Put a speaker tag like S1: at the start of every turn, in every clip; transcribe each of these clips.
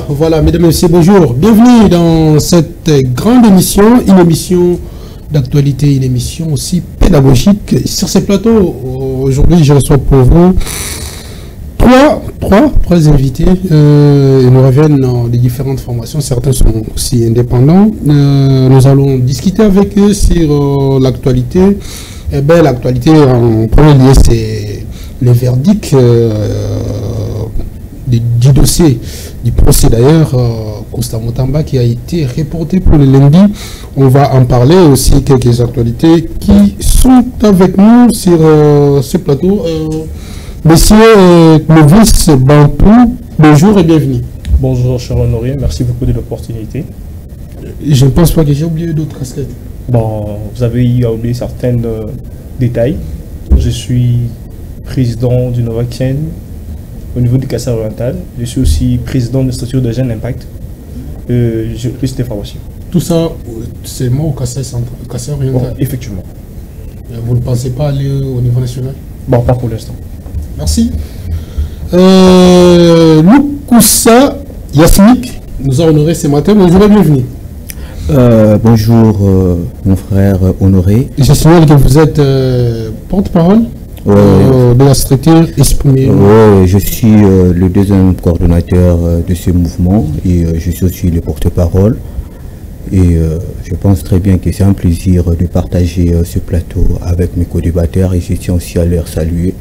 S1: Voilà, mesdames et messieurs, bonjour. Bienvenue dans cette grande émission, une émission d'actualité, une émission aussi pédagogique. Sur ces plateaux, aujourd'hui, je reçois pour vous trois invités. Ils nous reviennent dans les différentes formations. Certains sont aussi indépendants. Nous allons discuter avec eux sur l'actualité. Eh bien, l'actualité, en premier lieu, c'est le verdict du dossier, du procès d'ailleurs, Constant Mutamba, qui a été reporté pour le lundi. On va en parler aussi, quelques actualités qui sont avec nous sur ce plateau. Monsieur Clovis Bantou, bonjour et bienvenue.
S2: Bonjour cher Honoré, merci beaucoup de l'opportunité.
S1: Je ne pense pas que j'ai oublié d'autres casquettes.
S2: Bon, vous avez eu à oublier certains détails. Je suis président du Novakienne au niveau du Kassai oriental. Je suis aussi président de la structure de Jeunes Impact. J'ai pris cette information.
S1: Tout ça, c'est moi au Kassai oriental.
S2: Bon, effectivement.
S1: Vous ne pensez pas aller au niveau national?
S2: Bon, pas pour l'instant.
S1: Merci. Loukoussa Yasmik nous a honoré ce matin. Bonjour et bienvenue.
S3: Bonjour mon frère Honoré.
S1: Je signale que vous êtes porte-parole de la structure exprimée.
S3: Oui, je suis le deuxième coordonnateur de ce mouvement et je suis aussi le porte-parole. Et je pense très bien que c'est un plaisir de partager ce plateau avec mes co-débatteurs et je tiens aussi à leur saluer.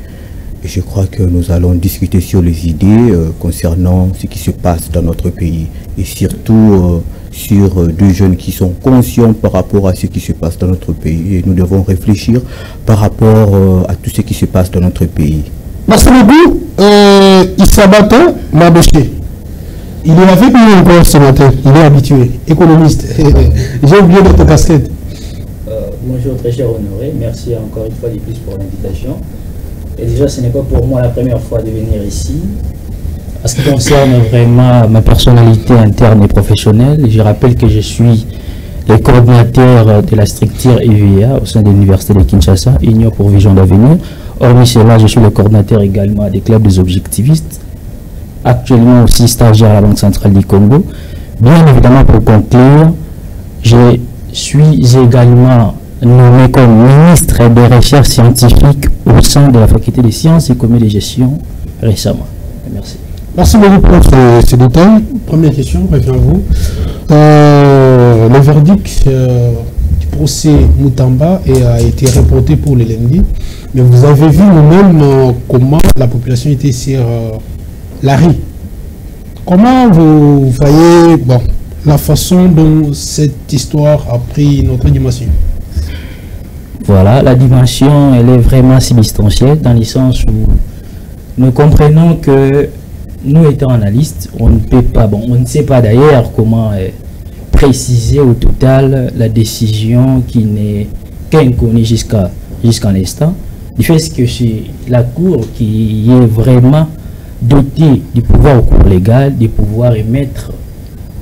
S3: Et je crois que nous allons discuter sur les idées concernant ce qui se passe dans notre pays et surtout sur deux jeunes qui sont conscients par rapport à ce qui se passe dans notre pays et nous devons réfléchir par rapport à tout ce qui se passe dans notre pays.
S1: Merci beaucoup. Issabata Mabéché. Il est avec nous encore ce matin, il est habitué, économiste. J'ai oublié notre casquette.
S4: Bonjour très cher Honoré, merci encore une fois de plus pour l'invitation. Et déjà ce n'est pas pour moi la première fois de venir ici. En ce qui concerne vraiment ma personnalité interne et professionnelle, je rappelle que je suis le coordinateur de la structure EVA au sein de l'Université de Kinshasa, Union pour Vision d'Avenir. Hormis cela, je suis le coordinateur également des clubs des objectivistes, actuellement aussi stagiaire à la Banque centrale du Congo. Bien évidemment, pour conclure, je suis également nommé comme ministre des recherches scientifiques au sein de la faculté des sciences et commis de gestion récemment. Merci.
S1: Merci beaucoup pour ces détails. Première question, revient à vous. Le verdict du procès Mutamba a été reporté pour le lundi. Mais vous avez vu vous-même comment la population était sur la rue. Comment vous voyez la façon dont cette histoire a pris notre dimension?
S4: Voilà, la dimension, elle est vraiment substantielle dans le sens où nous comprenons que nous étant analystes, on ne peut pas, on ne sait pas d'ailleurs comment préciser au total la décision qui n'est qu'inconnue jusqu'à l'instant. Du fait que c'est la Cour qui est vraiment dotée du pouvoir au cours légal, de pouvoir émettre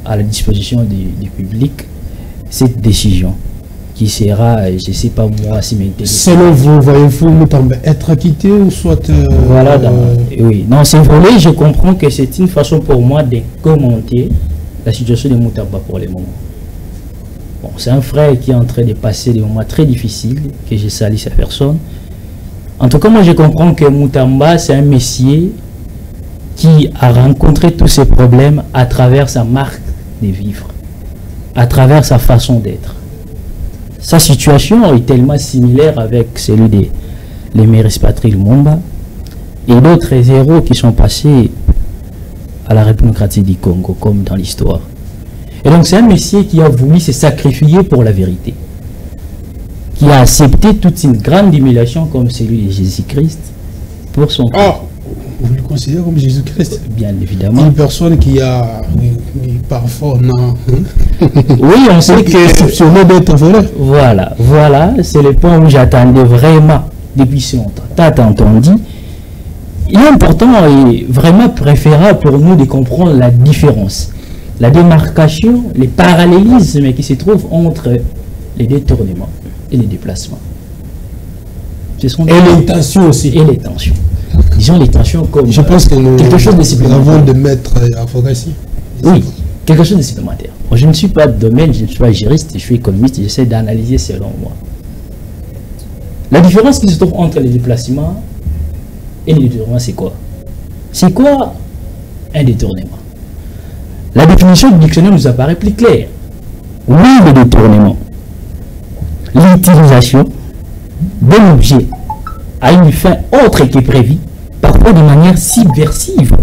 S4: à la disposition du public cette décision qui sera, je ne sais pas moi si m'intéresse.
S1: Selon vous, voyez-vous Mutamba être acquitté ou soit...
S4: Voilà, oui. Dans ce volet, je comprends que c'est une façon pour moi de commenter la situation de Mutamba pour le moment. Bon, c'est un frère qui est en train de passer des moments très difficiles, que je salue sa personne. En tout cas, moi je comprends que Mutamba, c'est un messier qui a rencontré tous ces problèmes à travers sa marque de vivre, à travers sa façon d'être. Sa situation est tellement similaire avec celui de l'Emeris Patrick Lumumba et d'autres héros qui sont passés à la République démocratique du Congo, comme dans l'histoire. Et donc c'est un messier qui a voulu se sacrifier pour la vérité, qui a accepté toute une grande humiliation comme celui de Jésus-Christ pour son
S1: corps. vous le considérez comme Jésus-Christ?
S4: Bien évidemment.
S1: Une personne qui a parfois
S4: oui, on sait que
S1: exceptionnel d'être vrai.
S4: Voilà, c'est le point où j'attendais vraiment depuis si longtemps. T'as entendu? Il est important et vraiment préférable pour nous de comprendre la différence, la démarcation, les parallélismes qui se trouvent entre les détournements et les déplacements.
S1: Et les tensions aussi.
S4: Et les tensions. Disons les tensions comme
S1: je pense que
S4: quelque chose de supplémentaire.
S1: Nous avons de mettre advocacy.
S4: Oui, quelque chose de supplémentaire. Je ne suis pas de domaine, je ne suis pas juriste, je suis économiste, j'essaie d'analyser selon moi. La différence qui se trouve entre les déplacements et les détournements, c'est quoi? C'est quoi un détournement? La définition du dictionnaire nous apparaît plus claire. Oui, le détournement. L'utilisation d'un objet à une fin autre que prévue, parfois de manière subversive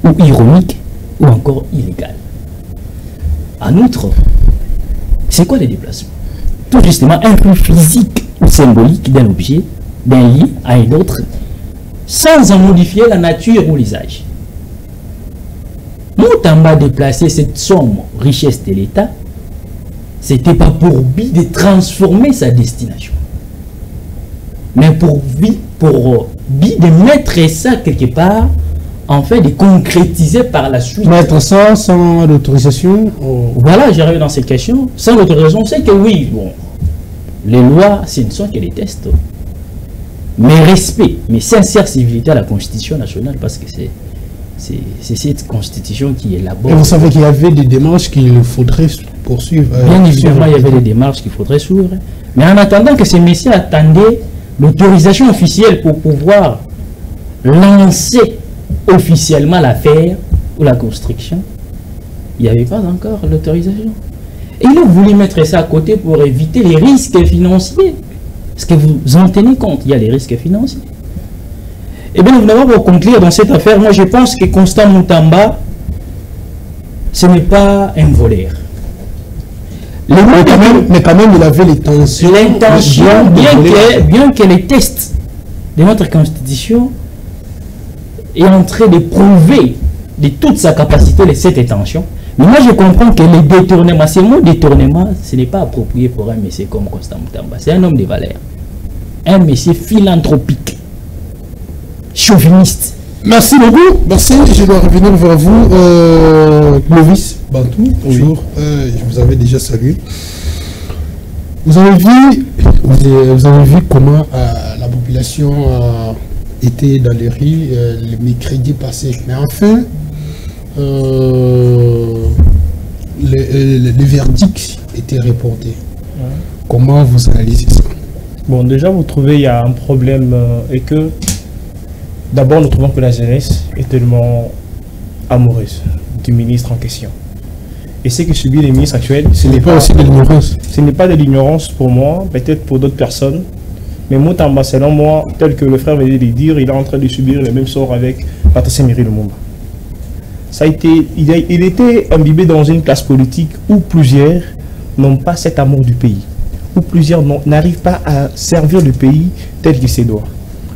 S4: ou ironique ou encore illégale. En outre, c'est quoi les déplacements? Tout justement un flux physique ou symbolique d'un objet, d'un lieu à un autre, sans en modifier la nature ou l'usage. Moutamba déplacer cette somme, richesse de l'État, c'était pas pour but de transformer sa destination, mais pour but de mettre ça quelque part, en fait de concrétiser par la suite.
S1: Mettre ça sans l'autorisation.
S4: Voilà, j'arrive dans cette question. Sans l'autorisation, c'est que oui, bon, les lois, ce ne sont que des tests. Mais respect, mais sincère civilité à la Constitution nationale, parce que c'est cette Constitution qui élabore.
S1: Et vous savez qu'il y avait des démarches qu'il faudrait poursuivre.
S4: Bien évidemment, il y avait des démarches qu'il faudrait suivre. Mais en attendant que ces messieurs attendaient l'autorisation officielle pour pouvoir lancer officiellement l'affaire ou la construction, il n'y avait pas encore l'autorisation. Et ils ont voulu mettre ça à côté pour éviter les risques financiers. Est-ce que vous en tenez compte? Il y a les risques financiers. Eh bien, évidemment, pour conclure dans cette affaire, moi je pense que Constant Moutamba, ce n'est pas un voleur.
S1: Mais quand même, il avait l'intention.
S4: Bien que les tests de notre Constitution est en train de prouver de toute sa capacité de cette intention. Mais moi je comprends que les détournements, ce mot détournement, ce n'est pas approprié pour un monsieur comme Constant Moutamba. C'est un homme de valeur. Un monsieur philanthropique, chauviniste.
S1: Merci beaucoup. Merci. Je dois revenir vers vous, Clovis Bantou. Bonjour. Je vous avais déjà salué. Vous avez vu comment la population était dans les rues les mercredis passés. Mais enfin, les verdicts étaient reportés. Ouais. Comment vous analysez ça?
S2: Bon, déjà, vous trouvez qu'il y a un problème et que d'abord, nous trouvons que la jeunesse est tellement amoureuse du ministre en question. Et ce que subit les ministres actuels,
S1: ce n'est pas aussi de l'ignorance.
S2: Ce n'est pas de l'ignorance pour moi, peut-être pour d'autres personnes. Mais Moutamba, selon moi, tel que le frère venait de le dire, il est en train de subir le même sort avec Patrice Emery Lumumba. Il était imbibé dans une classe politique où plusieurs n'ont pas cet amour du pays, où plusieurs n'arrivent pas à servir le pays tel qu'il se doit.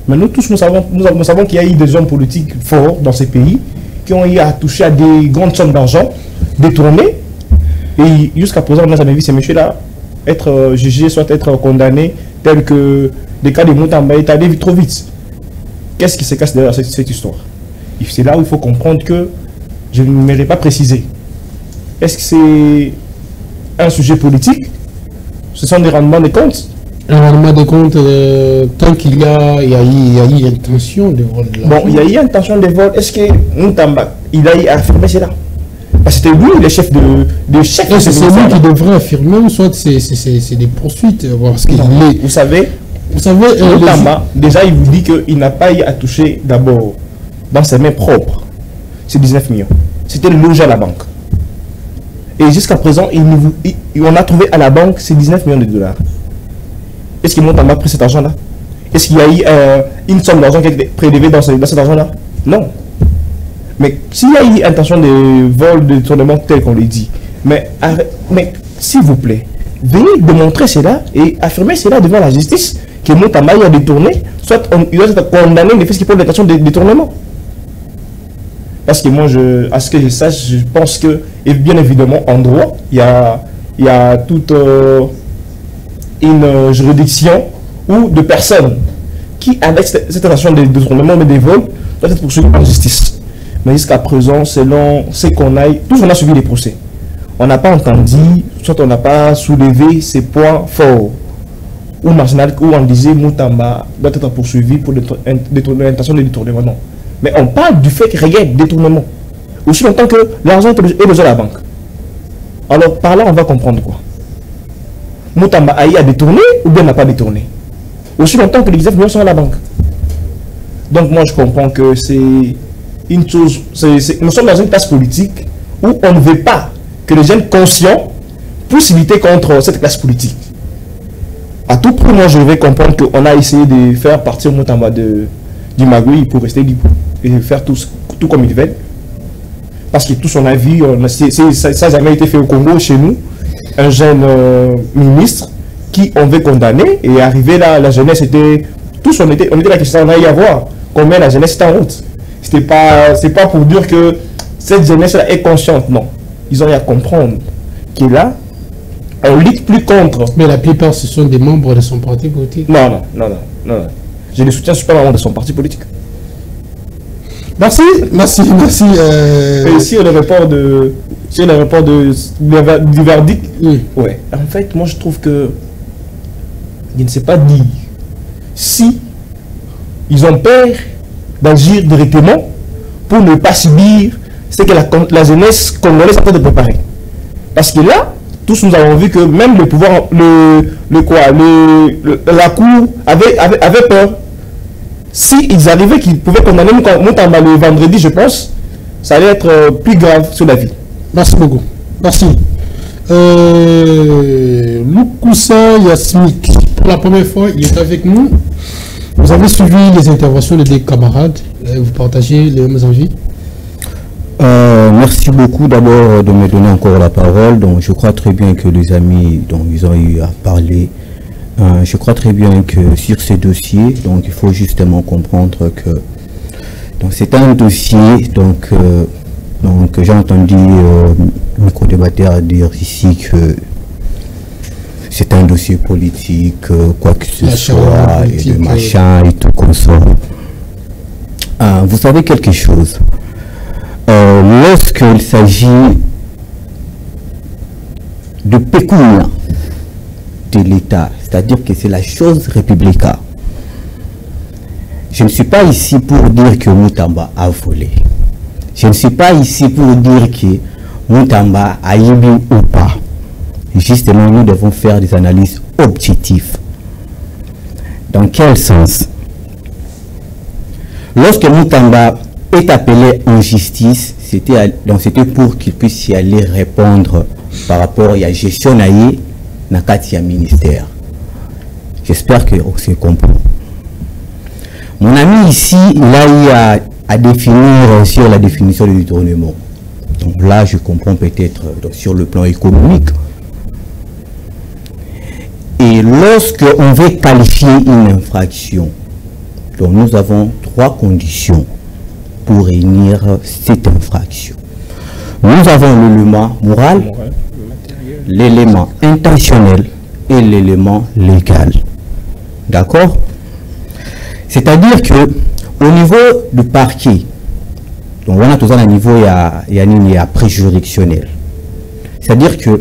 S2: Mais nous tous, nous savons qu'il y a eu des hommes politiques forts dans ces pays qui ont eu à toucher à des grandes sommes d'argent détournées. Et jusqu'à présent, on n'a jamais vu ces messieurs-là être jugés, soit être condamnés, tels que des cas de Moutamba est allé trop vite. Qu'est-ce qui se cache derrière cette histoire? C'est là où il faut comprendre que je ne m'aurais pas précisé. Est-ce que c'est un sujet politique? Ce sont des rendements de comptes?
S1: Un rendement de compte, tant qu'il y a eu intention de vol.
S2: Bon, il y a eu intention de vol. Est-ce que Moutamba, il a eu à affirmer cela? Parce que c'était lui le chef de chef.
S1: C'est lui qui devrait affirmer, soit c'est des poursuites. Parce
S2: vous savez, Moutamba, déjà il vous dit qu'il n'a pas eu à toucher d'abord dans ses mains propres. C'est 19 millions. C'était le logis à la banque. Et jusqu'à présent, on a trouvé à la banque ces 19 millions de dollars. Est-ce qu'il Moutamba a pris cet argent-là? Est-ce qu'il y a eu une somme d'argent qui a été prélevée dans cet argent-là? Non. Mais s'il y a eu intention de vol, de détournement tel qu'on le dit, mais s'il vous plaît, veuillez démontrer cela et affirmer cela devant la justice que Moutamba a détourné, soit il doit être condamné des faits qui posent l'intention de détournement. Parce que moi, à ce que je sache, je pense que, et bien évidemment, en droit, il y a toute une juridiction ou de personnes qui, avec cette intention de détournement mais des vols, doivent être poursuivies en justice. Mais jusqu'à présent, selon ce qu'on a, tous on a suivi les procès. On n'a pas entendu, soit on n'a pas soulevé ces points forts ou marginal, où on disait Moutamba doit être poursuivi pour l'intention de détournement. Non. Mais on parle du fait qu'il y ait détournement. Aussi longtemps que l'argent est besoin de la banque. Alors par là, on va comprendre quoi. Moutamba a détourné ou bien n'a pas détourné. Aussi longtemps que les millions sont à la banque. Donc moi je comprends que c'est une chose. Nous sommes dans une classe politique où on ne veut pas que les jeunes conscients puissent lutter contre cette classe politique. À tout prix, moi je vais comprendre qu'on a essayé de faire partir Moutamba du Magui pour rester libre et faire tout comme il veut. Parce que tout son avis, ça n'a jamais été fait au Congo, chez nous. Un jeune ministre qui on veut condamner et arrivé là, la jeunesse était. Tous on était là que ça en a y à voir. Combien la jeunesse est en route. C'est pas pour dire que cette jeunesse-là est consciente, non. Ils ont à comprendre qu'il là, on ne lutte plus contre.
S1: Mais la plupart, ce sont des membres de son parti politique.
S2: Non. Je le soutiens, je ne suis pas membre de son parti politique.
S1: Merci.
S2: Et si on ne répond du verdict,
S1: oui.
S2: Ouais. En fait, moi je trouve que je ne sais pas dire si ils ont peur d'agir directement pour ne pas subir ce que la jeunesse congolaise est en train de préparer. Parce que là, tous nous avons vu que même le pouvoir, la cour avait peur. S'ils arrivaient qu'ils pouvaient condamner Moutamba le vendredi, je pense, ça allait être plus grave sur la vie.
S1: Merci beaucoup. Merci. Loukoussa Yasmik, pour la première fois, il est avec nous. Vous avez suivi les interventions de des camarades. Vous partagez les mêmes envies.
S3: Merci beaucoup d'abord de me donner encore la parole. Donc, je crois très bien que les amis, donc, ils ont eu à parler. Je crois très bien que sur ces dossiers, donc il faut justement comprendre que c'est un dossier, donc j'ai entendu mes co-débatteurs dire ici que c'est un dossier politique, quoi que ce soit, et de machin et tout comme ça. Vous savez quelque chose, lorsqu'il s'agit de pécule de l'État, c'est-à-dire que c'est la chose républicaine. Je ne suis pas ici pour dire que Moutamba a volé. Je ne suis pas ici pour dire que Moutamba a émis ou pas. Justement, nous devons faire des analyses objectives. Dans quel sens? Lorsque Moutamba est appelé en justice, c'était pour qu'il puisse y aller répondre par rapport à la gestion Nakatia ministère. J'espère que on comprend. Mon ami ici, il a eu à définir sur la définition du détournement. Donc là, je comprends peut-être sur le plan économique. Et lorsque on veut qualifier une infraction, donc nous avons 3 conditions pour réunir cette infraction. Nous avons l'élément moral, l'élément intentionnel et l'élément légal. D'accord? C'est-à-dire que au niveau du parquet, donc on a tout ça à niveau il y a préjuridictionnel. C'est-à-dire que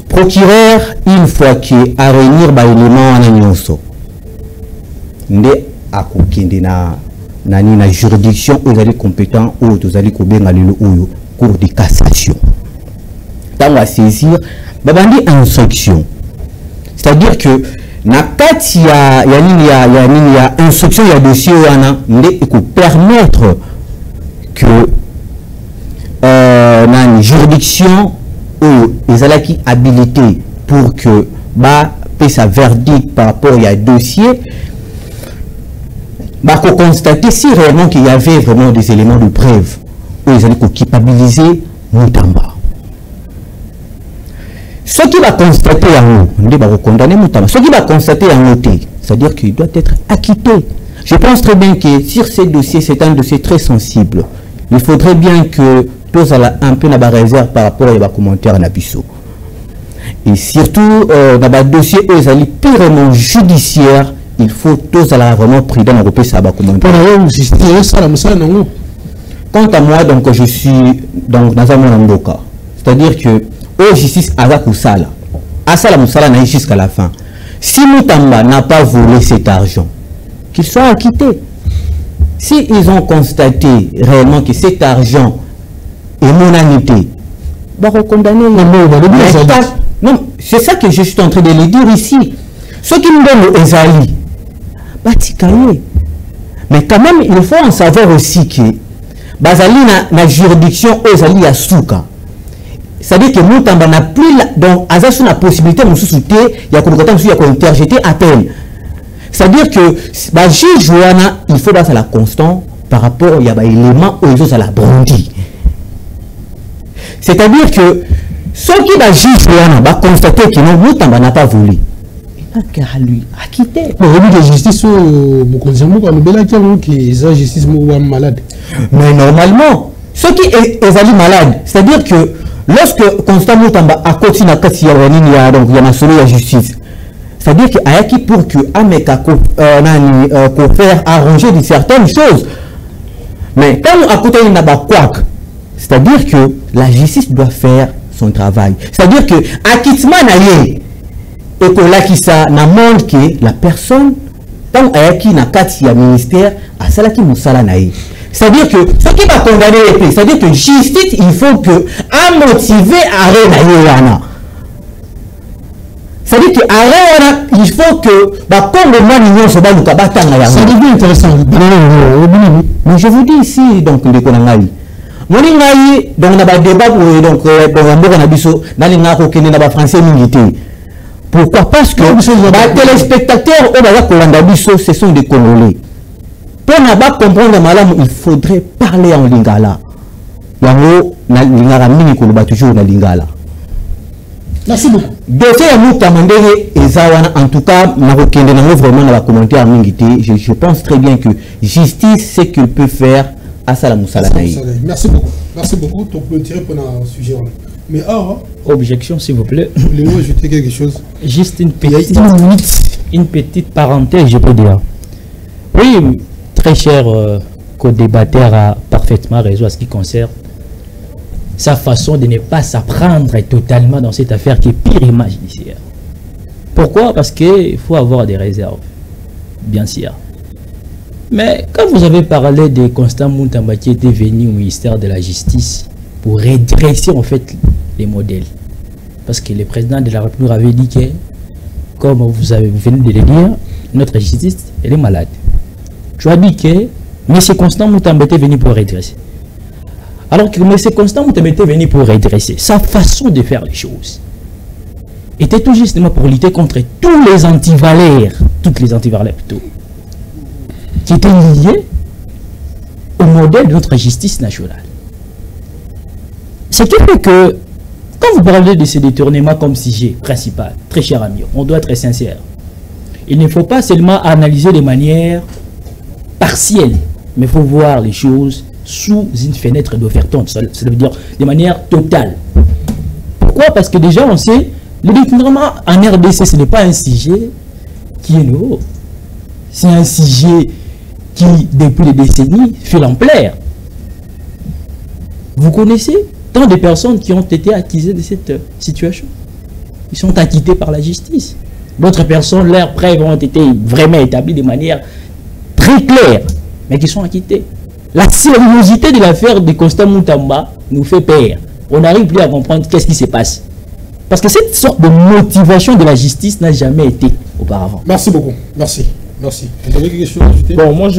S3: procureur, une fois qu'il a réunir l'élément en annonce, ne a kokende na juridiction où vous allez compétent ou vous allez ou cour de cassation. Dans la saisir, babandi instruction. C'est-à-dire que na kati il y a instruction, il y a dossier pour permettre que na juridiction ou les alaki habilité pour que sa verdict par rapport à dossier, pour constater si réellement qu'il y avait vraiment des éléments de preuve où ils allaient culpabiliser Moutamba. Ce qui va constater en haut, on va condamner Moutamba. Ce qui va constater en haut, c'est-à-dire qu'il doit être acquitté. Je pense très bien que sur ces dossiers, c'est un dossier très sensible. il faudrait bien que tous un peu na réserve par rapport à commentaires Nabiso. Et surtout dans le dossier purement judiciaire, il faut tous vraiment prudent dans le ça commentaire. Quant à moi, donc je suis donc dans un monde cas. C'est-à-dire que au justice Azakusala, Asala Moussala n'a jusqu'à la fin. Si Moutamba n'a pas volé cet argent, qu'il soit acquitté. Si ils ont constaté réellement que cet argent est monanité, bah recondamner non, c'est ça que je suis en train de le dire ici. Ceux qui me donnent les Ezali, bah tikaye. Mais quand même, il faut en savoir aussi que Bazali na juridiction Ezali ya souka. C'est-à-dire que Moutamba n'a plus donc Azasu la possibilité de soutenir, il y a qu'on interjeter à peine. C'est-à-dire que bah juge Joana, il faut passer à la constante par rapport il y a des éléments où ils ont à la brandi. C'est-à-dire que ceux qui va juge Joana va constater que non Moutamba n'a pas volé. Il n'a qu'à lui acquitter.
S1: Bon, il y a justice au conditionnement quand nous qui est justice malade.
S3: Mais normalement, ceux qui sont malades, c'est-à-dire que lorsque Constant Moutamba a continué à casser donc il y a la justice. C'est-à-dire qu'il y a qui pour que Ameka faire arranger de certaines choses. Mais quand à côté il n'a pas quoi, c'est-à-dire que la justice doit faire son travail. C'est-à-dire que acquittement naïe et que là qui ça n'amende que la personne tant qui n'a qu'à le ministère à cela qui nous sala naïe. C'est-à-dire que ce qui va condamner les pays, c'est-à-dire que justice il faut que à motiver à naïe. C'est-à-dire que il faut que comme le mois d'union se bat nous kabatanga.
S1: Ça devient intéressant.
S3: Mais je vous dis ici donc les konangai. Moningai donc on a pas débat pour donc on a biso dans les ngako qui n'a pas français milité. Pourquoi? Parce que les téléspectateurs au Baza Kolanda biso ce sont des Congolais. Pour ne pas comprendre malam, il faudrait parler en lingala. Yango na lingala mini ko ba toujours na lingala.
S1: Merci beaucoup.
S3: Dossier en tout cas, vraiment dans commentaire je pense très bien que justice, c'est qu'il peut faire à Salamou Salanaï.
S1: Merci beaucoup. Merci beaucoup. Tu peux tirer pour un sujet. Mais
S4: objection, s'il vous plaît.
S1: Je vais ajouter quelque chose.
S4: Juste une petite parenthèse, je peux dire. Oui, très cher co-débatteur a parfaitement raison à ce qui concerne sa façon de ne pas s'apprendre totalement dans cette affaire qui est purement judiciaire. Pourquoi? Parce qu'il faut avoir des réserves, bien sûr. Mais quand vous avez parlé de Constant Moutamba qui était venu au ministère de la Justice pour redresser en fait les modèles, parce que le président de la République avait dit que, comme vous venez de le dire, notre justice elle est malade. Tu as dit que M. Constant Moutamba était venu pour redresser. Alors que M. Constant Moutamba était venu pour redresser. Sa façon de faire les choses était tout justement pour lutter contre tous les antivaleurs, toutes les antivaleurs plutôt, qui étaient liés au modèle de notre justice nationale. Ce qui fait que, quand vous parlez de ces détournements comme sujet principal, très cher ami, on doit être sincère. Il ne faut pas seulement analyser de manière partielle, mais il faut voir les choses sous une fenêtre d'ouverture, ça veut dire de manière totale. Pourquoi? Parce que déjà on sait, le détournement en RDC, ce n'est pas un sujet qui est nouveau. C'est un sujet qui, depuis des décennies, fait l'ampleur. Vous connaissez tant de personnes qui ont été accusées de cette situation. Ils sont acquittés par la justice. D'autres personnes, leurs preuves ont été vraiment établies de manière très claire, mais qui sont acquittés. La sérieuxité de l'affaire de Constant Moutamba nous fait peur. On n'arrive plus à comprendre qu'est-ce qui se passe. Parce que cette sorte de motivation de la justice n'a jamais été auparavant.
S1: Merci beaucoup. Merci. Merci. Vous avez quelque chose à ajouter?
S2: Bon, moi,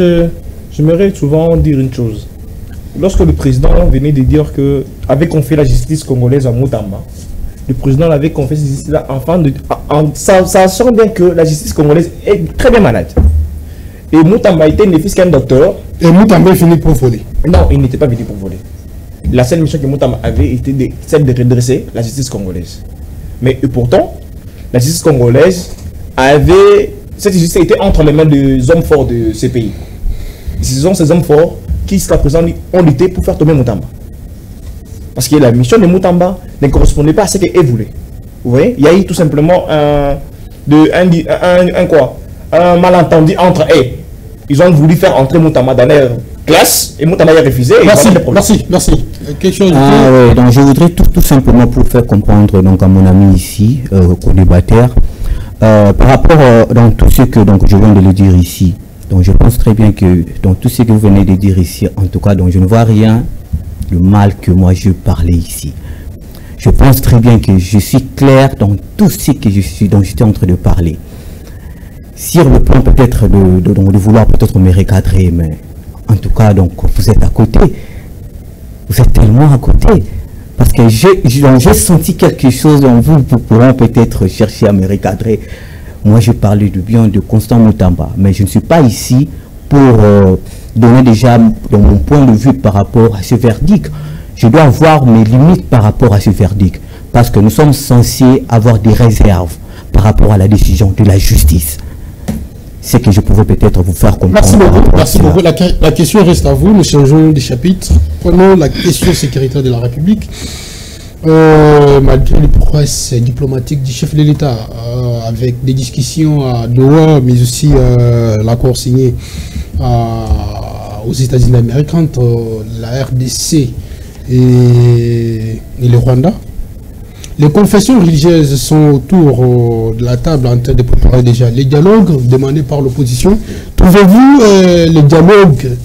S2: j'aimerais souvent dire une chose. Lorsque le président venait de dire que avait confié la justice congolaise à Moutamba, le président avait confié cette justice-là ça sent bien que la justice congolaise est très bien malade. Et Moutamba était né fils qu'un docteur.
S1: Et Moutamba est fini pour voler.
S2: Non, il n'était pas venu pour voler. La seule mission que Moutamba avait était celle de redresser la justice congolaise. Mais pourtant, la justice congolaise cette justice était entre les mains des hommes forts de ce pays. Ce sont ces hommes forts qui jusqu'à présent ont lutté pour faire tomber Moutamba. Parce que la mission de Moutamba ne correspondait pas à ce qu'elle voulait. Vous voyez, il y a eu tout simplement un malentendu entre eux. Ils ont voulu faire entrer Moutamba dans leur classe et Moutamba a refusé.
S1: Merci. Quelque chose
S3: ouais, donc je voudrais tout simplement pour faire comprendre donc, à mon ami ici, co-débatteur, par rapport dans tout ce que donc, je viens de le dire ici. Donc je pense très bien que dans tout ce que vous venez de dire ici, en tout cas, donc je ne vois rien de mal que moi je parlais ici. Je pense très bien que je suis clair dans tout ce que j'étais en train de parler. Sur le plan peut-être de vouloir peut-être me recadrer, mais en tout cas, donc vous êtes à côté. Vous êtes tellement à côté. Parce que j'ai senti quelque chose en vous pour pouvoir peut-être chercher à me recadrer. Moi, je parlais du bien de Constant Moutamba, mais je ne suis pas ici pour donner déjà mon point de vue par rapport à ce verdict. Je dois avoir mes limites par rapport à ce verdict, parce que nous sommes censés avoir des réserves par rapport à la décision de la justice. C'est que je pouvais peut-être vous faire comprendre.
S1: Merci beaucoup. La question reste à vous. Nous changeons de chapitre. Prenons la question sécuritaire de la République. Malgré les prouesses diplomatiques du chef de l'État, avec des discussions à Doha, mais aussi l'accord signé aux États-Unis d'Amérique entre la RDC et le Rwanda. Les confessions religieuses sont autour de la table en train de préparer déjà les dialogues demandés par l'opposition. Trouvez-vous le dialogue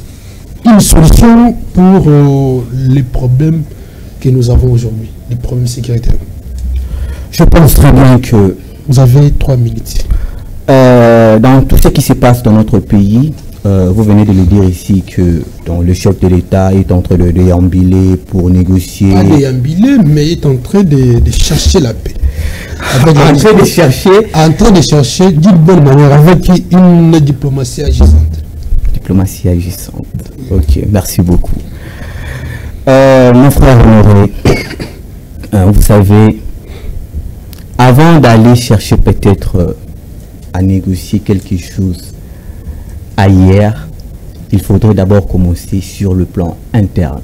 S1: une solution pour les problèmes que nous avons aujourd'hui, les problèmes sécuritaires?
S3: Je pense très bien que...
S1: Vous avez 3 minutes.
S3: Dans tout ce qui se passe dans notre pays, vous venez de le dire ici que le chef de l'État est en train de déambuler pour négocier.
S1: Pas déambuler, mais est en train de chercher la paix.
S3: En train de chercher d'une bonne manière, avec une diplomatie agissante. Diplomatie agissante. Ok, merci beaucoup. Mon frère Honoré, vous savez, avant d'aller chercher peut-être à négocier quelque chose ailleurs, il faudrait d'abord commencer sur le plan interne.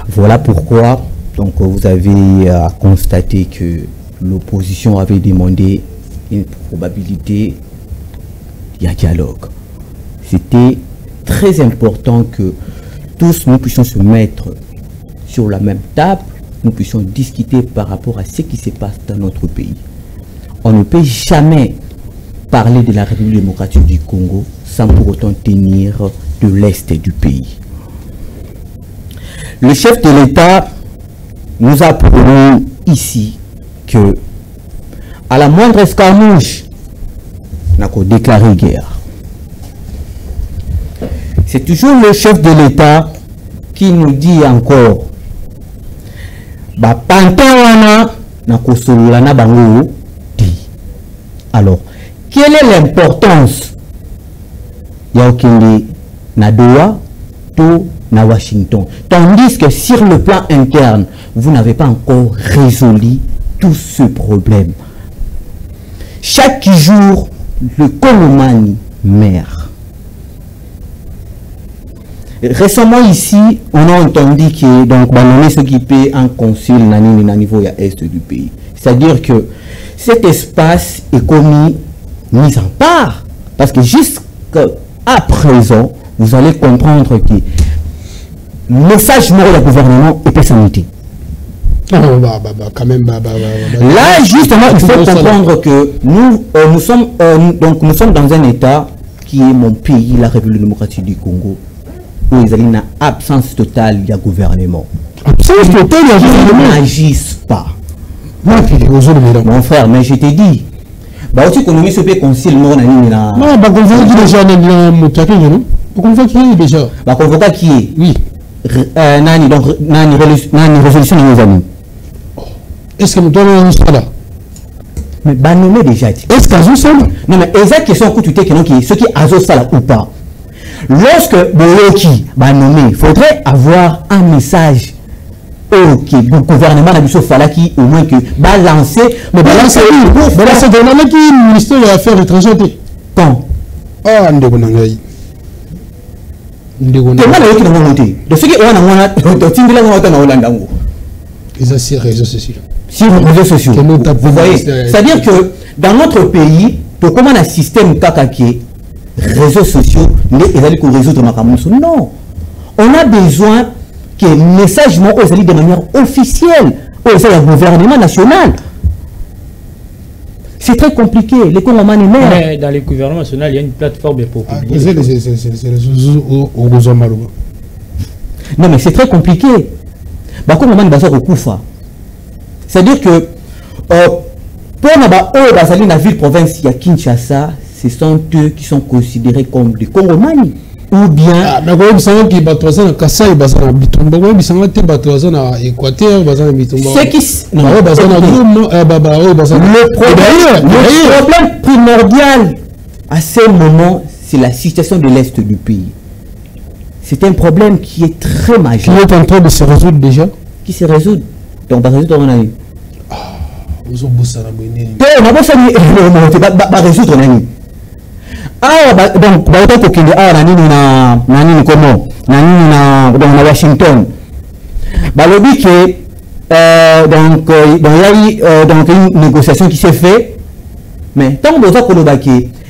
S3: Voilà pourquoi donc vous avez constaté que l'opposition avait demandé une probabilité de dialogue. C'était très important que tous nous puissions se mettre sur la même table, nous puissions discuter par rapport à ce qui se passe dans notre pays. On ne peut jamais parler de la République démocratique du Congo sans pour autant tenir de l'Est du pays. Le chef de l'État nous a promis ici que à la moindre escarmouche, on a déclaré guerre. C'est toujours le chef de l'État qui nous dit encore alors, quelle est l'importance na Doha to na Washington, tandis que sur le plan interne, vous n'avez pas encore résolu tout ce problème. Chaque jour, le Congomani meurt. Récemment ici, on a entendu que donc on s'occuper un consul au niveau est du pays. C'est-à-dire que cet espace est mis en part. Parce que jusqu'à présent, vous allez comprendre que le message mort du gouvernement est personnalité.
S1: Quand même,
S3: là, justement, il faut comprendre que nous sommes dans un état qui est mon pays, la République démocratique du Congo, où ils ont une absence totale du gouvernement.
S1: Absence totale du gouvernement.
S3: Ils n'agissent pas. Mon frère, mais je t'ai dit. Aussi économie se peut concile non
S1: déjà déjà
S3: convoqué qui est
S1: oui
S3: nani résolution de nos amis.
S1: Est-ce que nous donnons ça là?
S3: Mais nommé déjà.
S1: Est-ce qu'Azo ça?
S3: Non mais exact question que tu t'es que ce qui Azo ça là ou pas. Lorsque Boloki va nommer, il faudrait avoir un message. Ok, le gouvernement a dit qui au moins que balancer, mais balancer
S1: le ministère des Affaires étrangères.
S3: Quand?
S1: Ah, réseaux sociaux.
S3: Sur les réseaux sociaux. Vous voyez, c'est-à-dire que dans notre pays, pour comment un système kakake, réseaux sociaux, les résoudre non. On a besoin que le message soit de manière officielle au gouvernement national. C'est très compliqué. Les Congolais,
S4: mais dans le gouvernement national, il y a une plateforme pour publier.
S3: Non, mais c'est très compliqué. C'est-à-dire que pour la ville province de Kinshasa, ce sont eux qui sont considérés comme des Congomani. Ou bien
S1: le
S3: problème primordial à ce moment, c'est la situation de l'Est du pays. C'est un problème qui est très majeur.
S1: Qui est en train de se résoudre déjà.
S3: Qui se résout. Donc, on va résoudre. Donc, Washington. Donc, il y a eu une négociation qui s'est faite. Mais tant que vous avez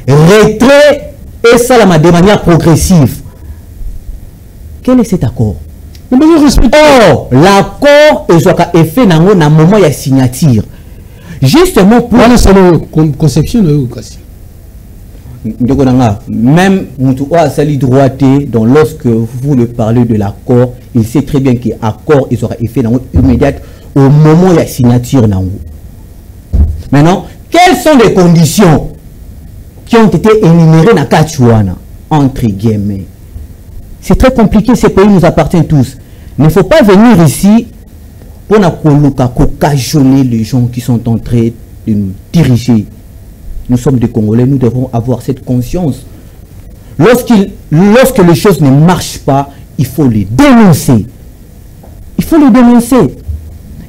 S3: retrait et ça de manière progressive. Quel est cet accord? Oh, l'accord est fait dans un moment de signature. Justement pour
S1: la conception de
S3: même donc lorsque vous le parlez de l'accord, il sait très bien que l'accord sera fait immédiat au moment de la signature. Maintenant, quelles sont les conditions qui ont été énumérées dans Kachouana entre guillemets? C'est très compliqué, ces pays nous appartiennent tous. Il ne faut pas venir ici pour cajoler les gens qui sont en train de nous diriger. Nous sommes des Congolais, nous devons avoir cette conscience. Lorsque les choses ne marchent pas, il faut les dénoncer. Il faut les dénoncer.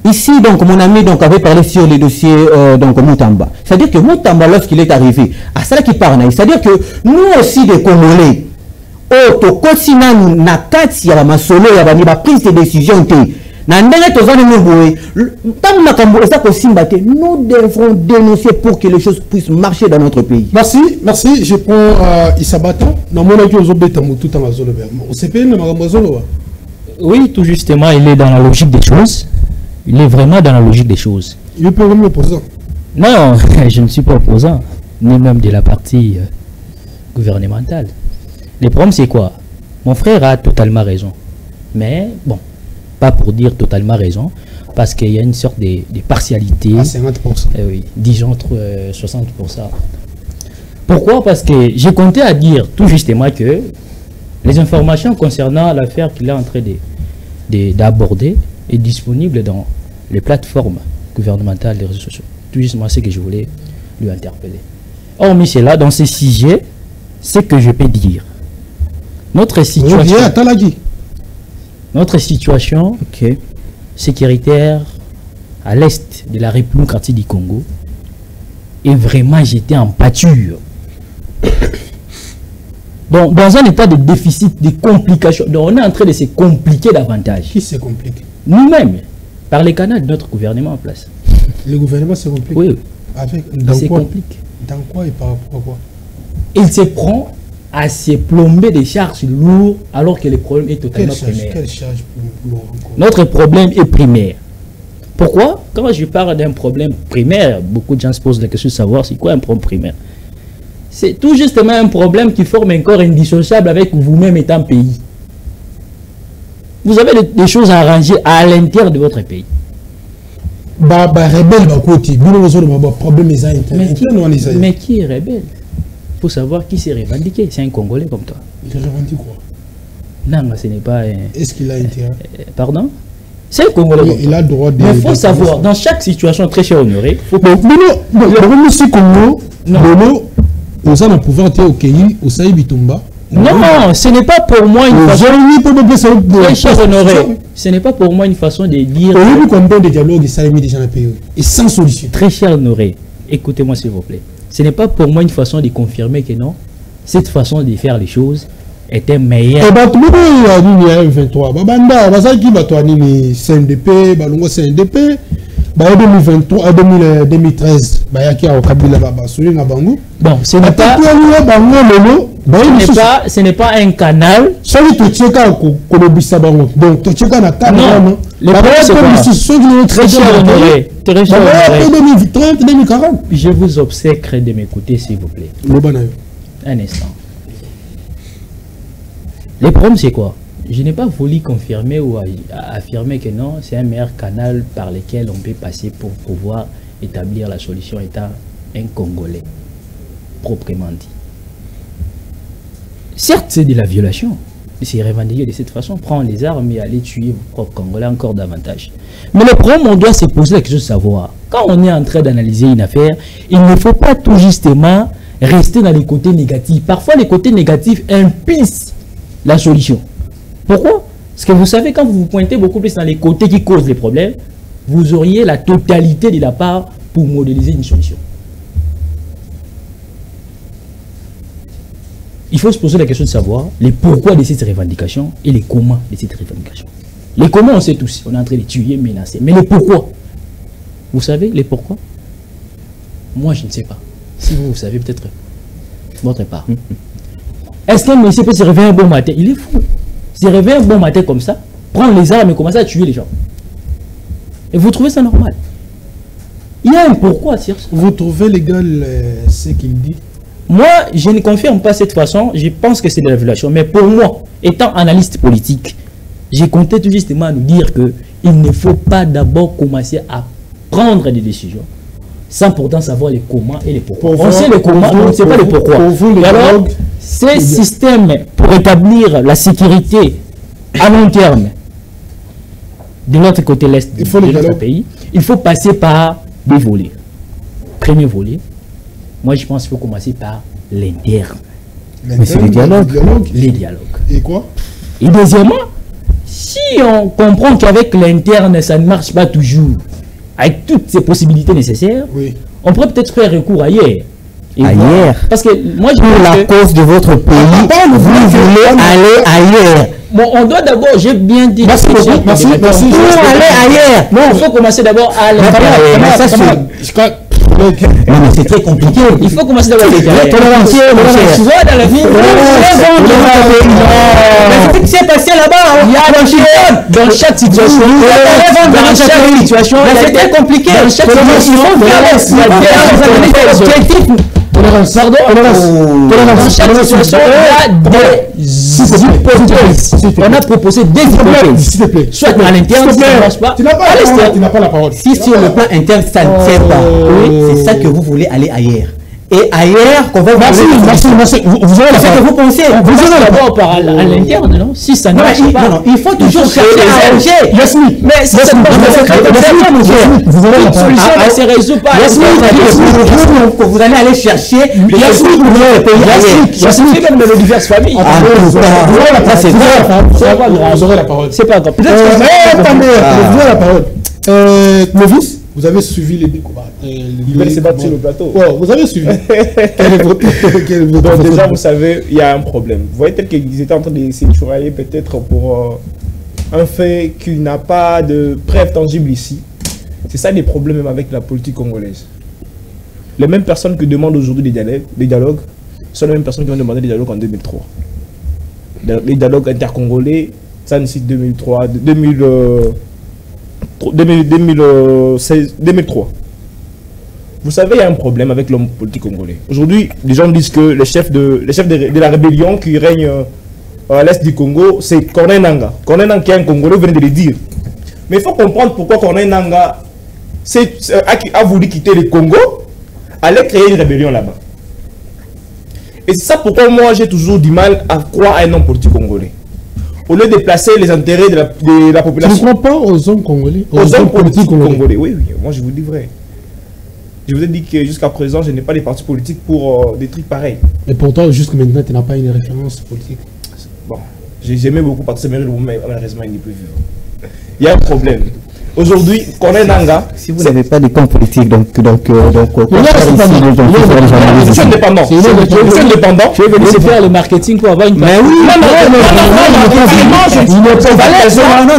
S3: Ici, donc, mon ami avait parlé sur les dossiers Moutamba. C'est-à-dire que Moutamba, lorsqu'il est arrivé, à ça qui parle, c'est-à-dire que nous aussi, des Congolais, nous devons dénoncer pour que les choses puissent marcher dans notre pays.
S1: Merci, merci. Je prends Isabata.
S4: Oui, tout justement, il est dans la logique des choses. Il est vraiment dans la logique des choses.
S1: Il peut même opposant.
S4: Non, je ne suis pas opposant, ni même de la partie gouvernementale. Le problème, c'est quoi? Mon frère a totalement raison. Mais, bon, pas pour dire totalement raison, parce qu'il y a une sorte de partialité.
S1: À 50%.
S4: Oui, disons 60%. Pourquoi? Parce que j'ai compté à dire tout justement que les informations concernant l'affaire qu'il est en train d'aborder est disponible dans les plateformes gouvernementales des réseaux sociaux. Tout justement ce que je voulais lui interpeller. Hormis cela, dans ce sujet, ce que je peux dire. Notre situation sécuritaire à l'est de la République démocratique du Congo est vraiment jetée en pâture. Donc, dans un état de déficit, de complications, donc on est en train de se compliquer davantage.
S1: Qui se complique?
S4: Nous-mêmes, par les canaux de notre gouvernement en place.
S1: Le gouvernement se complique?
S4: Oui.
S1: Dans quoi?
S4: Complique.
S1: Dans quoi et par rapport à quoi?
S4: Il se prend à se plomber des charges lourdes alors que le problème est totalement primaire.
S1: Quelle charge lourde?
S4: Notre problème est primaire. Pourquoi? Quand je parle d'un problème primaire, beaucoup de gens se posent la question de savoir c'est quoi un problème primaire. C'est tout justement un problème qui forme un corps indissociable avec vous-même étant pays. Vous avez des choses à arranger à l'intérieur de votre pays. Mais qui est rebelle? Il faut savoir qui s'est revendiqué. C'est un Congolais comme toi.
S1: Il revendique quoi?
S4: Non, ce n'est pas un...
S1: Est-ce qu'il a intérêt?
S4: Pardon? C'est un Congolais.
S1: Il a le droit de...
S4: Mais il faut savoir, dans chaque situation, très cher honoré...
S1: Non,
S4: ce n'est pas pour moi une façon... Très cher honoré, ce n'est pas pour moi une façon de dire...
S1: Combien de dialogues ça a mis déjà dans le pays? Et sans solution.
S4: Très cher honoré, écoutez-moi s'il vous plaît. Ce n'est pas pour moi une façon de confirmer que non, cette façon de faire les choses était meilleur.
S1: Et bah, tout le monde a 23. Babanda, Bazaki, Batouani, CNDP, Balongo CNDP, 2023, 2013, Bayaki au Kabila Babasuli, Nabango.
S4: Bon, ce n'est pas. Ce n'est pas un canal.
S1: Donc, tu checkes un canal.
S4: Non, les très cher honoré. Très cher honoré.
S1: 2030, 2040.
S4: Je vous obsèque de m'écouter, s'il vous plaît. Un instant. Le problème, c'est quoi? Je n'ai pas voulu confirmer ou affirmer que non, c'est un meilleur canal par lequel on peut passer pour pouvoir établir la solution étant un Congolais, proprement dit. Certes, c'est de la violation. C'est revendiqué de cette façon. Prendre les armes et aller tuer vos propres Congolais encore davantage. Mais le problème, on doit se poser la question de savoir. Quand on est en train d'analyser une affaire, il ne faut pas tout justement rester dans les côtés négatifs. Parfois, les côtés négatifs impulsent la solution. Pourquoi? Parce que vous savez, quand vous vous pointez beaucoup plus dans les côtés qui causent les problèmes, vous auriez la totalité de la part pour modéliser une solution. Il faut se poser la question de savoir les pourquoi de cette revendication et les comment de cette revendication. Les comment, on sait tous. On est en train de tuer, menacer. Mais les pourquoi? Vous savez les pourquoi? Moi, je ne sais pas. Si vous savez, peut-être votre part. Est-ce qu'un monsieur peut se réveiller un bon matin? Il est fou. Se réveiller un bon matin comme ça, prendre les armes et commencer à tuer les gens. Et vous trouvez ça normal? Il y a un pourquoi, Circe.
S1: Vous trouvez légal ce qu'il dit?
S4: Moi, je ne confirme pas cette façon. Je pense que c'est de la violation. Mais pour moi, étant analyste politique, j'ai compté tout justement à nous dire qu'il ne faut pas d'abord commencer à prendre des décisions sans pourtant savoir les comment et les pourquoi. On sait le comment, on ne sait pas le pourquoi. Et alors, ces systèmes pour établir la sécurité à long terme de notre côté l'Est de notre pays, il faut passer par des volets. Premier volet, moi je pense qu'il faut commencer par l'interne.
S3: Mais c'est le dialogue.
S4: Les dialogues.
S1: Et quoi?
S4: Et deuxièmement, si on comprend qu'avec l'interne ça ne marche pas toujours, avec toutes ces possibilités nécessaires,
S1: oui,
S4: on pourrait peut-être faire recours ailleurs.
S3: Ailleurs.
S4: Parce que moi, je
S3: pour la cause de votre pays, vous voulez aller ailleurs.
S4: Bon, on doit d'abord, j'ai bien dit.
S1: Merci.
S4: Pour
S3: aller ailleurs.
S4: Non, il faut commencer d'abord à aller ailleurs.
S3: Non, mais c'est très compliqué.
S4: Il faut commencer d'abord à aller ailleurs. Tu vois, dans la vie, mais ce qui s'est passé là-bas, il y a dans chaque situation, dans chaque situation, c'est très compliqué. Dans chaque situation, dans chaque situation, il y a des hypothèses. On a proposé des hypothèses. Soit à l'interne, ça ne marche pas. Tu
S1: n'as pas la parole.
S3: Si sur le plan interne, ça ne fait pas, c'est ça que vous voulez aller ailleurs. Et ailleurs, qu'on va vous
S4: vous avez ce que vous pensez. Vous avez d'abord par à l'interne, non? Si ça ne marche pas.
S3: Non, il faut toujours chercher à arranger.
S4: Mais si ça ne marche pas, vous avez une solution à ces réseaux pas.
S3: Vous allez aller chercher.
S4: Yasmine, comme de diverses familles.
S1: Vous aurez la parole.
S4: C'est pas grave.
S1: Vous aurez la parole. Clovis, vous avez suivi les débats.
S2: C'est battu sur le plateau.
S1: Oh, vous avez suivi.
S2: Donc déjà, vous savez, il y a un problème. Vous voyez, tel qu'ils étaient en train de s'échouer peut-être pour un fait qui n'a pas de preuve tangible ici. C'est ça les problèmes même avec la politique congolaise. Les mêmes personnes qui demandent aujourd'hui des dialogues sont les mêmes personnes qui ont demandé des dialogues en 2003. Les dialogues intercongolais, ça nécessite 2003. 2003. Vous savez, il y a un problème avec l'homme politique congolais. Aujourd'hui, les gens disent que les chefs de la rébellion qui règne à l'est du Congo, c'est Corneille Nangaa. Corneille Nangaa qui est un Congolais, vous venez de le dire. Mais il faut comprendre pourquoi Corneille Nangaa a voulu quitter le Congo, aller créer une rébellion là-bas. Et c'est ça pourquoi moi j'ai toujours du mal à croire à un homme politique congolais. Au lieu de placer les intérêts de la population.
S1: Tu ne crois pas aux hommes congolais?
S2: Aux hommes politiques congolais. Oui, moi je vous dis vrai. Je vous ai dit que jusqu'à présent, je n'ai pas les partis politiques pour des trucs pareils.
S1: Et pourtant, jusqu'à maintenant, tu n'as pas une référence politique.
S2: Bon, j'aimais beaucoup participer, mais malheureusement, il n'est plus vivant. Il y a un problème. Aujourd'hui, Corneille Nangaa.
S3: Si vous n'avez pas de camp politique, donc
S2: je suis indépendant. Je suis indépendant.
S4: Je vais venir se faire le marketing pour avoir une.
S3: Mais oui,
S4: non,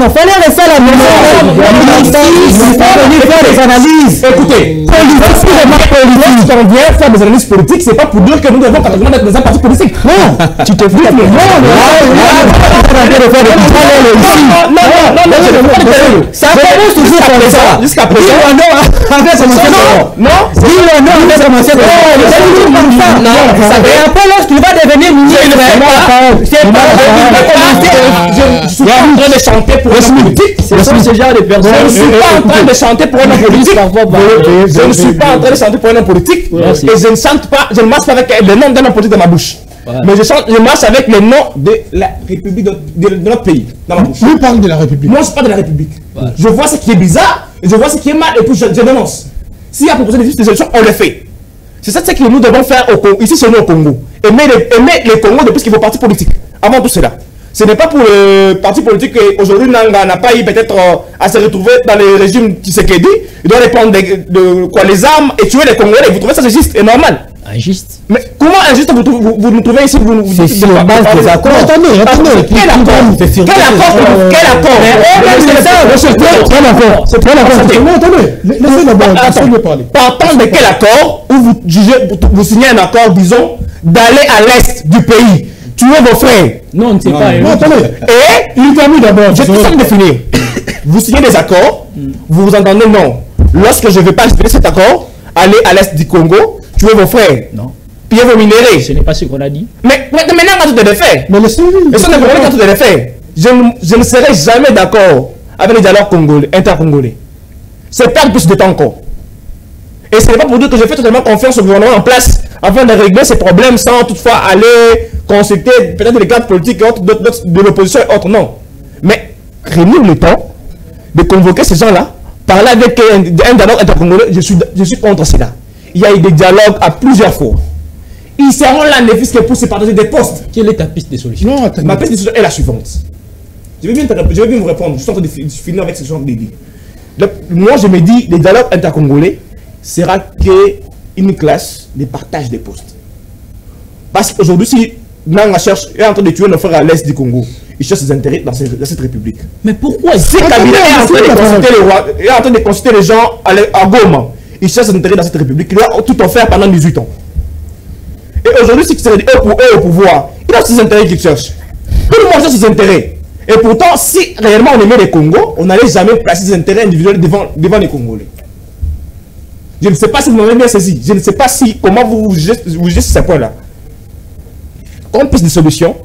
S4: fallait rester à la maison.
S2: Faire des analyses. Écoutez, quand on vient faire des analyses politiques, c'est pas pour dire que nous devons carrément être dans un parti politique. Non, tu te fous. Ça commence toujours comme ça. Jusqu'à présent. Non. Après, lorsqu'il va devenir ministre, je suis pas en train de chanter pour un homme politique.
S4: C'est ce genre de personnes.
S2: Je ne suis pas en train de chanter pour un homme politique. Je ne suis pas en train de chanter pour un homme politique. Et je ne chante pas, je ne marche pas avec le nom d'un homme politique dans ma bouche. Mais je marche avec le nom de la République de notre pays dans ma bouche.
S1: Vous parlez de la République.
S2: Moi, je parle de la République. Je vois ce qui est bizarre, je vois ce qui est mal et puis je dénonce. S'il y a proposé des solutions, on le fait. C'est ça que nous devons faire ici chez nous au Congo. Aimer les Congo depuis qu'il faut parti politique. Avant tout cela. Ce n'est pas pour le parti politique qu'aujourd'hui Nanga n'a pas eu peut-être à se retrouver dans le régime Tshisekedi. Il doit répondre de quoi les armes et tuer les Congolais. Vous trouvez ça juste et normal?
S4: Injuste.
S2: Mais comment injuste vous nous trouvez ici?
S3: C'est sur base des accords.
S1: Attendez.
S2: Quel accord?
S1: Laissez d'abord parler.
S2: Partant de quel accord où vous signez un accord, disons, d'aller à l'est du pays, tuer vos frères?
S4: Non, on ne sait pas.
S1: Non, attendez.
S2: Et il termine d'abord. J'ai tout ça de finir. Vous signez des accords, vous vous entendez non. Lorsque je ne vais pas respecter cet accord, aller à l'est du Congo, tuer vos frères.
S4: Non.
S2: Piller vos minéraux.
S4: Ce n'est pas ce qu'on a dit.
S2: Mais maintenant, on a tout de fait.
S1: Mais laissez-le.
S2: Et ça ne veut pas tout de fait. Je ne serai jamais d'accord avec les dialogues inter-congolais. C'est perdre plus de temps encore. Et ce n'est pas pour dire que je fais totalement confiance au gouvernement en place afin de régler ces problèmes sans toutefois aller consulter peut-être les cadres politiques et autres de l'opposition et autres. Non. Mais réunir le temps de convoquer ces gens-là, parler avec un dialogue intercongolais, je suis contre cela. Il y a eu des dialogues à plusieurs fois. Ils seront là, ne fût-ce que pour se partager des postes.
S4: Quelle est ta piste de solution?
S1: Non,
S2: Ma piste de solution est la suivante. Je vais bien vous répondre. Je suis en train de finir avec ce genre d'idée. Moi, je me dis, les dialogues intercongolais sera qu'une classe de partage des postes. Parce qu'aujourd'hui, si Nanga est en train de tuer nos frères à l'est du Congo, il cherche ses intérêts dans cette république.
S4: Mais pourquoi?
S2: Si Kabila est en train de consulter les gens à Goma, il cherche ses intérêts dans cette république, il doit tout en faire pendant 18 ans. Et aujourd'hui, si c'est eux au pouvoir, il a ses intérêts qu'il cherche. Tout le monde cherche ses intérêts. Et pourtant, si réellement on aimait les Congos, on n'allait jamais placer ses intérêts individuels devant les Congolais. Je ne sais pas si vous m'avez bien saisi. Je ne sais pas comment vous jugez ce point-là. Comme piste de solution,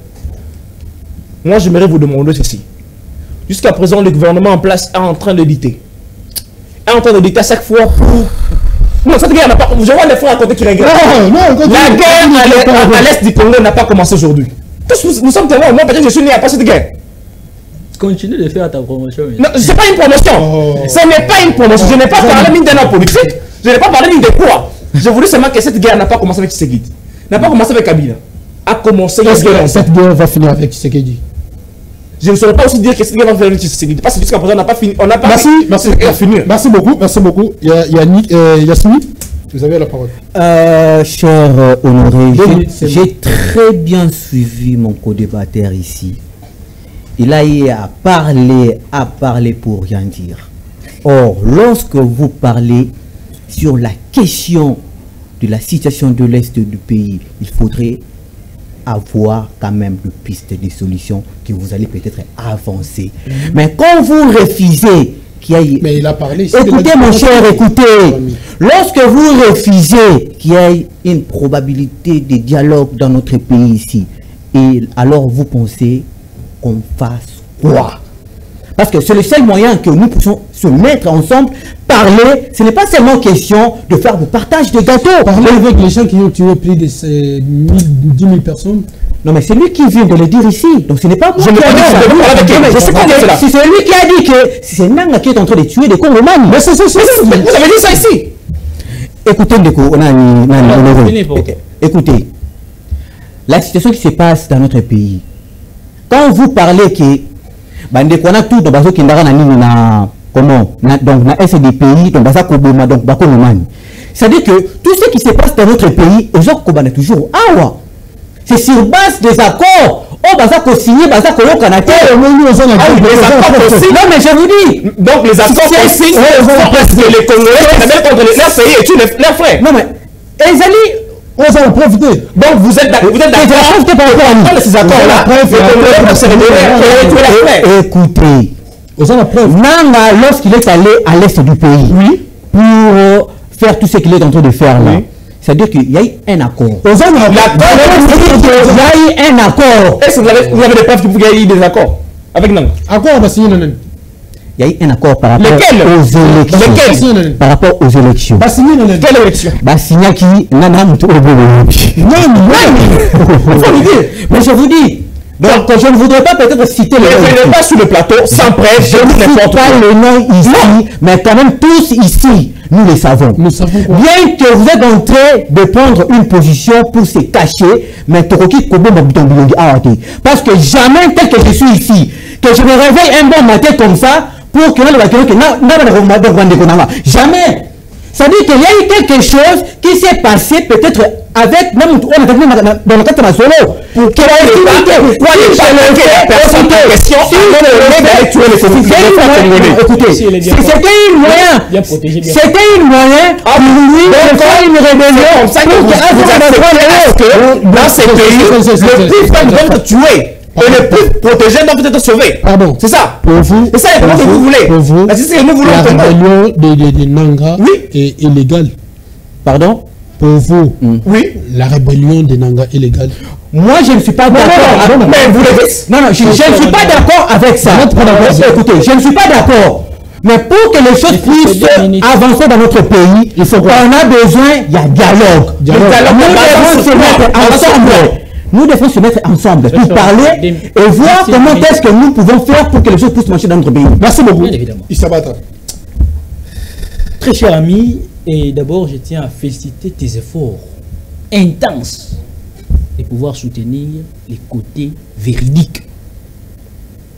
S2: moi j'aimerais vous demander ceci. Jusqu'à présent, le gouvernement en place est en train de dicter. Est en train de dicter à chaque fois. Non, cette guerre n'a pas. Je vois les frères à côté qui regardent. La guerre à l'est du Congo n'a pas commencé aujourd'hui. Nous sommes tellement. Moi, peut-être que je suis né après cette guerre.
S4: Continue de faire ta promotion.
S2: Non, ce n'est pas une promotion. Ce n'est pas une promotion. Je n'ai pas parlé ni d'un homme politique. Je n'ai pas parlé ni de quoi. Je voulais seulement que cette guerre n'a pas commencé avec Tshisekedi. N'a pas commencé avec Kabila. A commencé avec
S1: cette guerre va finir avec Tshisekedi.
S2: Je ne saurais pas aussi dire que cette guerre va finir avec Tshisekedi. Parce que jusqu'à présent, on n'a pas fini. On n'a pas
S1: Merci beaucoup. Yasmine, vous avez la parole.
S3: Cher Honoré, j'ai très bien suivi mon co-débatteur ici. Il a eu à parler pour rien dire. Or, lorsque vous parlez sur la question de la situation de l'Est du pays, il faudrait avoir quand même de pistes, des solutions que vous allez peut-être avancer. Mais quand vous refusez qu'il y ait...
S1: Mais il a parlé...
S3: Écoutez mon cher, écoutez. Lorsque vous refusez qu'il y ait une probabilité de dialogue dans notre pays ici, et alors vous pensez qu'on fasse quoi? Parce que c'est le seul moyen que nous puissions se mettre ensemble, parler. Ce n'est pas seulement question de faire du partage de gâteaux.
S1: Parler avec les gens qui ont tué plus de 10 000 personnes.
S3: Non, mais c'est lui qui vient de le dire ici. Donc ce n'est pas moi qui c'est celui qui a dit que c'est Nanga qui est en train de tuer des Congolais.
S2: Mais c'est ça. Vous avez dit ça ici.
S3: Écoutez, écoutez, la situation qui se passe dans notre pays. Quand vous parlez que on a tout dans qui comment donc na SDPI donc baza koboma donc bakonomani. C'est-à-dire que tout ce qui se passe dans notre pays ozokobana toujours awa. C'est sur base des accords. Oh, baza ko signer, baza ko yokanate. Non mais je vous dis.
S5: Donc les accords qu'on signe parce que les Congolais contre leur pays et tous leurs frères.
S3: Non mais Ezali
S1: on va en profiter.
S5: Donc vous êtes d'accord
S3: par rapport à
S5: ces accords-là.
S3: Écoutez, Nanga, lorsqu'il est allé à l'est du pays, oui, pour faire tout ce qu'il est en train de faire là, oui, c'est-à-dire qu'il y a eu un accord. Il y a eu un accord.
S5: Est-ce que vous avez des preuves qu'il y a eu des accords avec Nanga?
S1: Accord, on va signer le.
S3: Il y a eu un accord par rapport aux élections. Par rapport aux élections.
S5: Quelle élection?
S3: Signaki, Nana, non, mais je vous dis. Donc, je ne voudrais pas peut-être citer les noms.
S5: Je ne vais pas sur le plateau sans preuve.
S3: Je ne cite pas les noms ici, mais quand même tous ici, nous les savons.
S1: Nous savons quoi?
S3: Bien que vous êtes en train de prendre une position pour se cacher, mais parce que jamais, tel que je suis ici, que je me réveille un bon matin comme ça, pour que jamais. Ça dit qu'il y a eu quelque chose qui s'est passé peut-être avec même dans le cadre de solo. Pourquoi c'était une moyen. C'était une moyen pour lui de faire une rébellion.
S5: Dans ces pays, le plus faible doit être tué. Et le plus protégé doit peut-être sauvé.
S1: Pardon.
S5: C'est ça.
S1: Pour vous.
S5: C'est ça que vous voulez.
S1: Pour vous.
S5: C'est ce que nous voulons.
S1: La rébellion de Nanga est illégale.
S3: Pardon.
S1: Pour vous.
S5: Oui.
S1: La rébellion de Nanga est illégale.
S3: Moi, je ne suis pas d'accord.
S5: Mais vous l'avez.
S3: Non, je ne suis pas d'accord avec ça. Écoutez, je ne suis pas d'accord. Mais pour que les choses puissent avancer dans notre pays, il faut qu'on a besoin, il y a dialogue. Nous devons se mettre ensemble pour parler et voir comment est-ce que nous pouvons faire pour que les choses puissent marcher dans notre pays.
S1: Merci beaucoup.
S4: Très cher ami, et d'abord je tiens à féliciter tes efforts intenses de pouvoir soutenir les côtés véridiques.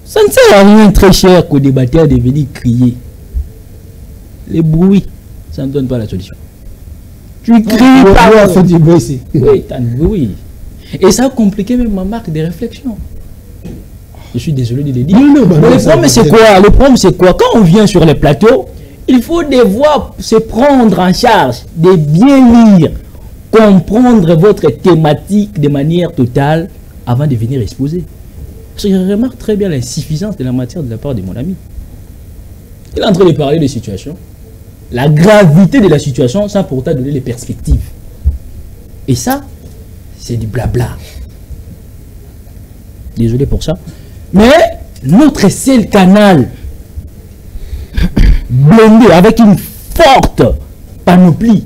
S4: Ça ne sert à rien, très cher, qu'au débatteur de venir crier. Les bruits, ça ne donne pas la solution. Tu cries pas. Oui, t'as un bruit. Et ça a compliqué même ma marque de réflexion. Je suis désolé de le dire. Le problème c'est quoi? Le problème c'est quoi? Quand on vient sur les plateaux, il faut devoir se prendre en charge, de bien lire, comprendre votre thématique de manière totale avant de venir exposer. Parce que je remarque très bien l'insuffisance de la matière de la part de mon ami. Il est en train de parler de situation, la gravité de la situation sans pourtant donner les perspectives. Et ça, c'est du blabla. Désolé pour ça. Mais notre seul canal blindé avec une forte panoplie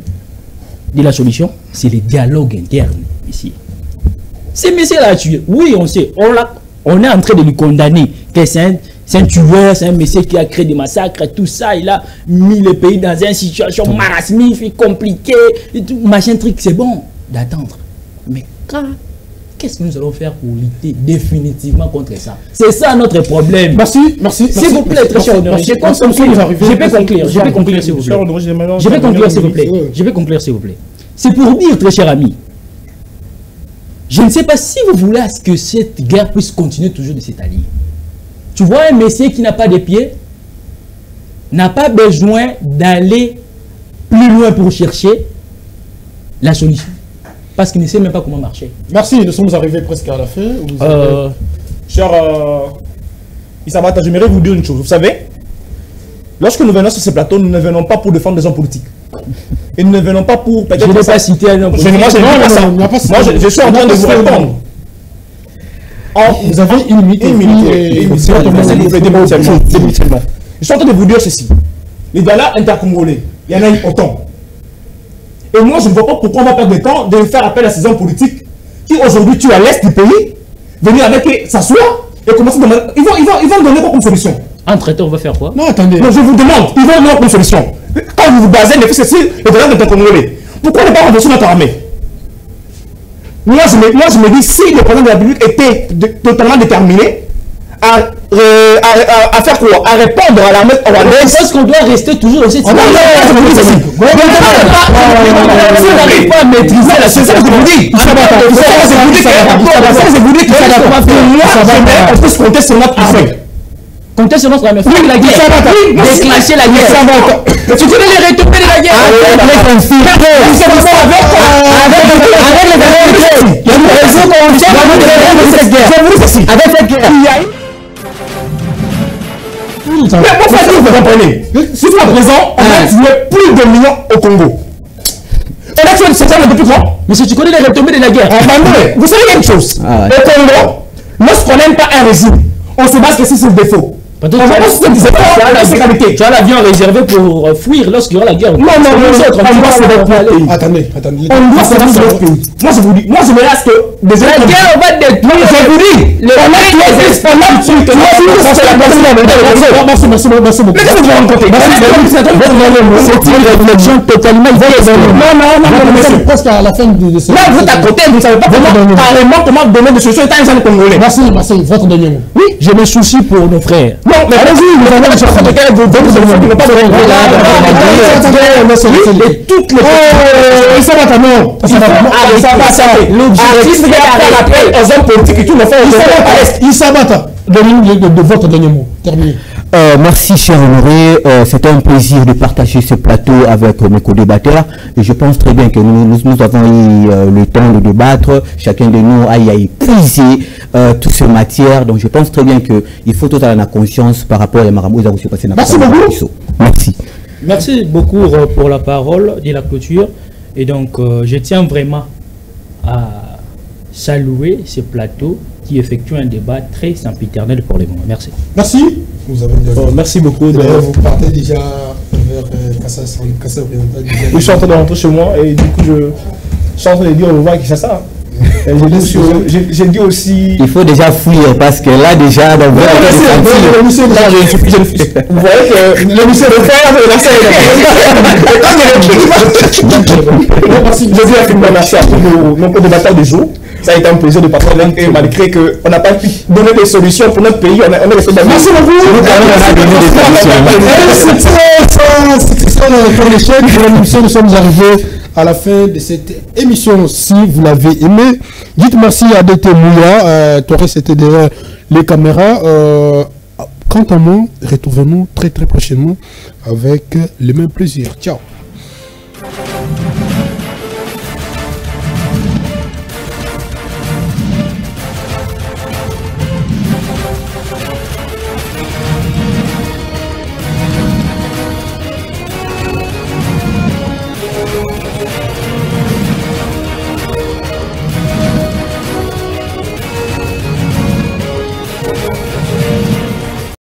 S4: de la solution, c'est le dialogue interne ici. Ces messieurs-là tué. Oui, on sait. On est en train de lui condamner. Que c'est un tueur, c'est un monsieur qui a créé des massacres, tout ça. Il a mis le pays dans une situation marasmique, compliquée, machin truc. C'est bon d'attendre. Mais qu'est-ce que nous allons faire pour lutter définitivement contre ça? C'est ça notre problème.
S1: Merci.
S4: S'il vous plaît, très cher honoré. Je vais conclure, s'il vous plaît. Je vais conclure, s'il vous plaît. C'est pour dire, très cher ami, je ne sais pas si vous voulez à ce que cette guerre puisse continuer toujours de s'étaler. Tu vois un messier qui n'a pas de pieds, n'a pas besoin d'aller plus loin pour chercher la solution. Parce qu'il ne sait même pas comment marcher.
S1: Merci, nous sommes arrivés presque à la fin.
S5: Cher Isabata, j'aimerais vous dire une chose. Vous savez, lorsque nous venons sur ce plateau, nous ne venons pas pour défendre des hommes politiques. Et nous ne venons pas pour...
S4: Je n'ai pas cité un homme politique.
S5: Moi, je suis en train de vous répondre.
S1: Vous avez une minute.
S5: Je suis en train de vous dire ceci. Les dialogues intercongolais, il y en a eu autant. Et moi, je ne vois pas pourquoi on va perdre du temps de faire appel à ces hommes politiques qui aujourd'hui tuent à l'est du pays, venir avec s'asseoir et commencer à demander. Ils vont donner quoi comme solution?
S4: Entre-temps, on va faire quoi?
S1: Non, attendez.
S5: Non, je vous demande, ils vont donner comme solution. Quand vous vous basez, les ceci, le dialogue intercongolais, pourquoi ne pas renverser notre armée? Moi, je me dis, si le président de la République était totalement déterminé à faire quoi? À répondre à l'armée rwandaise.
S4: Est-ce qu'on doit rester toujours aussi?
S5: On n'arrive pas à maîtriser la situation. C'est ce que vous dites. On peut se compter sur notre armée.
S4: Compter sur notre armée. Faire la guerre. Déclencher la guerre.
S5: Tu connais les retombées de la guerre? Avec les avec cette guerre. Mais pourquoi vous comprenez? Jusqu'à présent, on a tué plus de millions au Congo. On a tué ce genre depuis quand?
S4: Mais si tu connais les retombées de la guerre.
S5: Vous savez une chose. Au Congo, lorsqu'on n'aime pas un régime, on se base que c'est sur le défaut. Tu as
S4: l'avion réservé pour fuir lorsqu'il y aura la guerre.
S5: Non, attendez. On doit se rendre notre pays. Moi, je vous dis, moi, je me lasse que la guerre va détruire. Je vous dis, les merci beaucoup. Mais qu'est-ce que vous racontez? C'est une réflexion totalement
S1: c'est presque à la fin de ce.
S5: Là, vous êtes à côté, vous ne savez pas carrément comment donner des solutions étant un Congolais.
S1: Merci, votre dernier mot.
S4: Oui, je me soucie pour nos frères.
S5: Non, mais vas-y, nous allons sur ce cas de et toutes les ça va comment? Ça va l'objectif de faire l'appel aux hommes politiques qui le font.
S1: Il s'abattent. Donnez-nous de votre dernier mot. Terminé.
S3: Merci cher Honoré, c'était un plaisir de partager ce plateau avec mes co-débatteurs et je pense très bien que nous avons eu le temps de débattre, chacun de nous a épuisé toutes ces matières, donc je pense très bien qu'il faut tout à la conscience par rapport à Maramou.
S5: Merci beaucoup.
S3: Merci.
S4: Merci beaucoup pour la parole de la clôture et donc je tiens vraiment à saluer ce plateau qui effectue un débat très sempiternel pour les moments. Merci.
S1: Merci. Vous avez
S2: merci beaucoup.
S1: Vous partez déjà vers Kassa oriental.
S2: Je suis en train de rentrer chez moi et du coup je suis en train de dire au revoir à Kissa. J'ai dit aussi.
S3: Il faut déjà fuir parce que là déjà dans
S2: vous voyez que le monsieur de frère de la scène. Je dis à Philippe merci à tous nos co-débatteurs du jour. Ça a été un plaisir de partager avec eux, malgré qu'on n'a pas pu donner des solutions pour notre pays. On a resté dans. Merci beaucoup.
S1: Nous sommes arrivés à la fin de cette émission. Si vous l'avez aimé, dites merci à DT Mouya. Toi, c'était derrière les caméras. Quant à moi, retrouvez-nous très prochainement avec le même plaisir. Ciao.